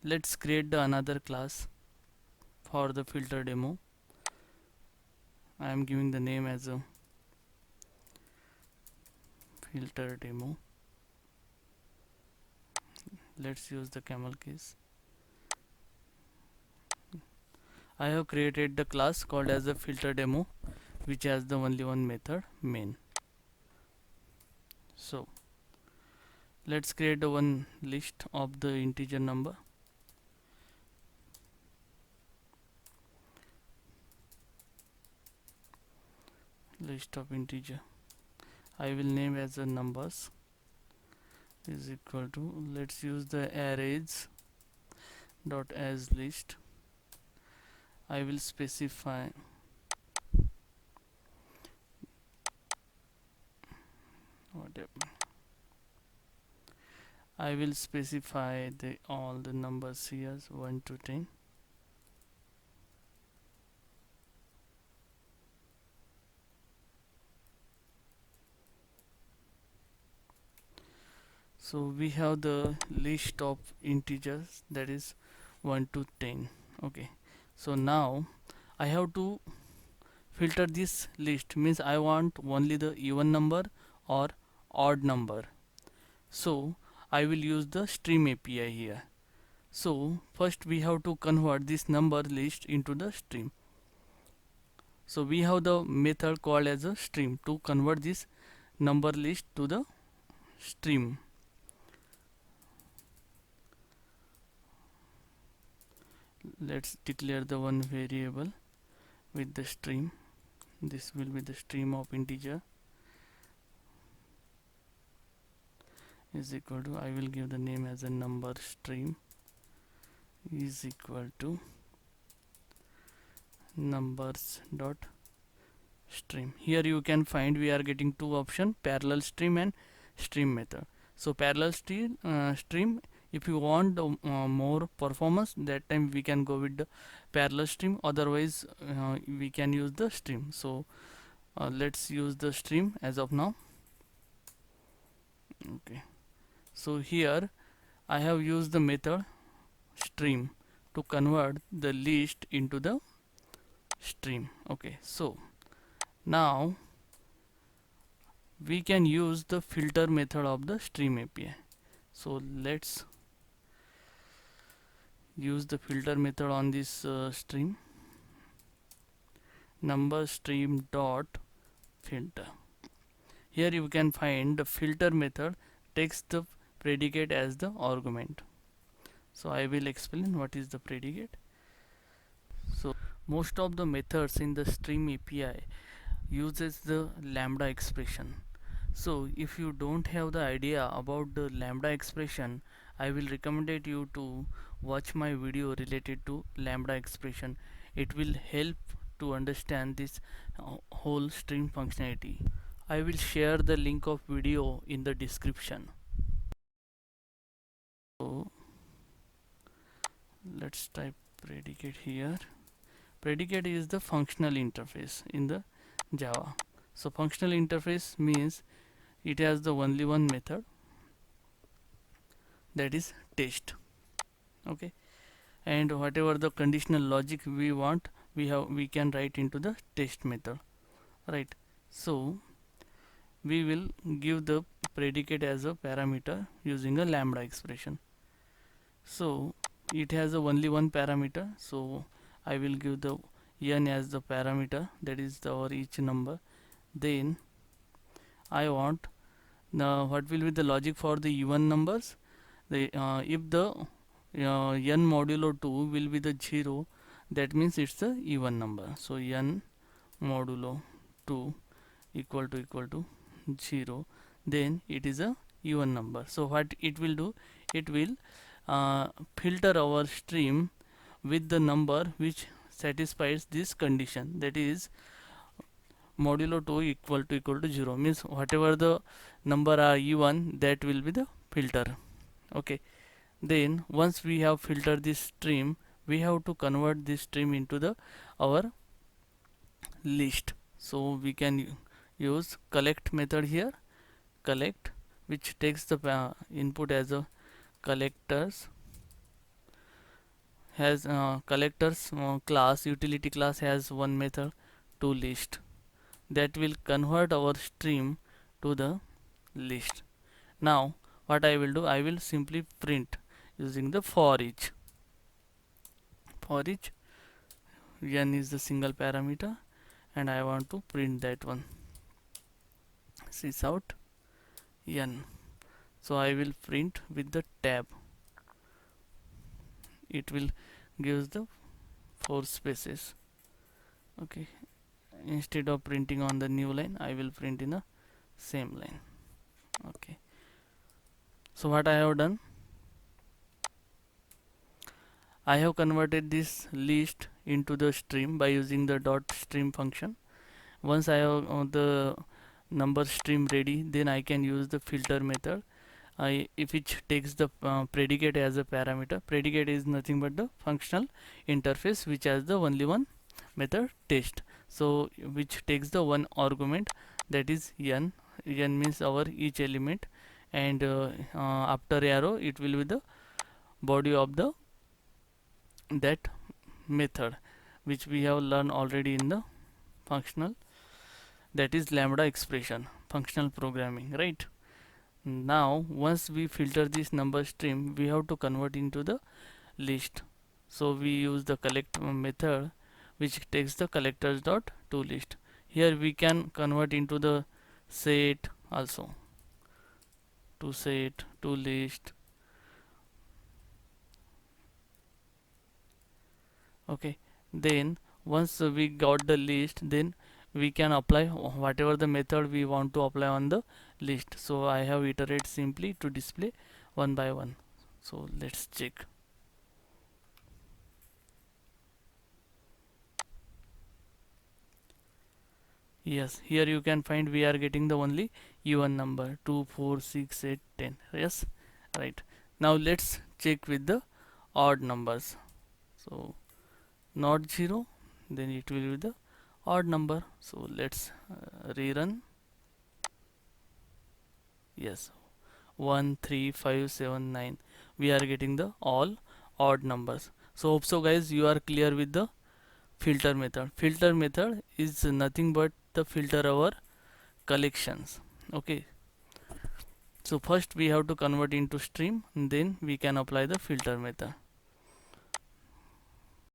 let's create the another class for the filter demo. I am giving the name as a filter demo. Let's use the camel case. I have created the class called as a filter demo, which has the only one method main. So let's create the one list of the integer number. List of integer. I will name as a numbers is equal to, let's use the arrays dot as list. I will specify whatever. I will specify the all the numbers here 1 to 10. So we have the list of integers, that is 1 to 10. Okay, so now I have to filter this list, means I want only the even number or odd number. So I will use the stream API here. So first we have to convert this number list into the stream. So we have the method called as a stream to convert this number list to the stream. Let's declare the one variable with the stream. This will be the stream of integer is equal to, I will give the name as a number stream is equal to numbers dot stream. Here you can find we are getting two options, parallel stream and stream method. So parallel stream, if you want more performance, that time we can go with the parallel stream, otherwise we can use the stream. So let's use the stream as of now. Okay, so here I have used the method stream to convert the list into the stream. Okay, so now we can use the filter method of the stream API. So let's use the filter method on this stream, number stream dot filter. Here you can find the filter method takes the predicate as the argument. So I will explain what is the predicate. So most of the methods in the stream API uses the lambda expression. So if you don't have the idea about the lambda expression, I will recommend you to watch my video related to lambda expression. It will help to understand this whole stream functionality. I will share the link of video in the description. So let's type predicate here. Predicate is the functional interface in the Java. So functional interface means it has the only one method, that is test. Okay, and whatever the conditional logic we want, we can write into the test method, right? So we will give the predicate as a parameter using a lambda expression. So it has a only one parameter, so I will give the n as the parameter, that is our each number. Then I want now what will be the logic for the even numbers. If the n modulo 2 will be the 0, that means it's a even number. So n modulo 2 equal to 0, then it is a even number. So what it will do, it will filter our stream with the number which satisfies this condition, that is modulo 2 equal to 0, means whatever the number are even, that will be the filter. Okay, then once we have filtered this stream, we have to convert this stream into the our list. So we can use collect method here, collect, which takes the input as a collectors has collectors class, utility class has one method to list that will convert our stream to the list. Now what I will do, I will simply print using the for each. For each, n is the single parameter and I want to print that one, sys out n. So I will print with the tab, it will gives the 4 spaces. Okay, instead of printing on the new line, I will print in the same line. Okay, so what I have done, I have converted this list into the stream by using the dot stream function. Once I have the number stream ready, then I can use the filter method. If it takes the predicate as a parameter. Predicate is nothing but the functional interface which has the only one method test. So which takes the one argument, that is n. N means our each element, and after arrow it will be the body of the that method which we have learned already in the functional, that is lambda expression, functional programming, right? Now once we filter this number stream, we have to convert into the list. So we use the collect method which takes the collectors dot to list. Here we can convert into the set also, to set to list. Okay, then once we got the list, then we can apply whatever the method we want to apply on the list. So I have iterate simply to display one by one. So let's check. Yes, here you can find we are getting the only even number 2, 4, 6, 8, 10. Yes, right. Now let's check with the odd numbers. So not 0, then it will be the odd number. So let's rerun. Yes, 1, 3, 5, 7, 9. We are getting the all odd numbers. So hope so guys you are clear with the filter method. Filter method is nothing but the filter our collections. Okay, so first we have to convert into stream, then we can apply the filter method.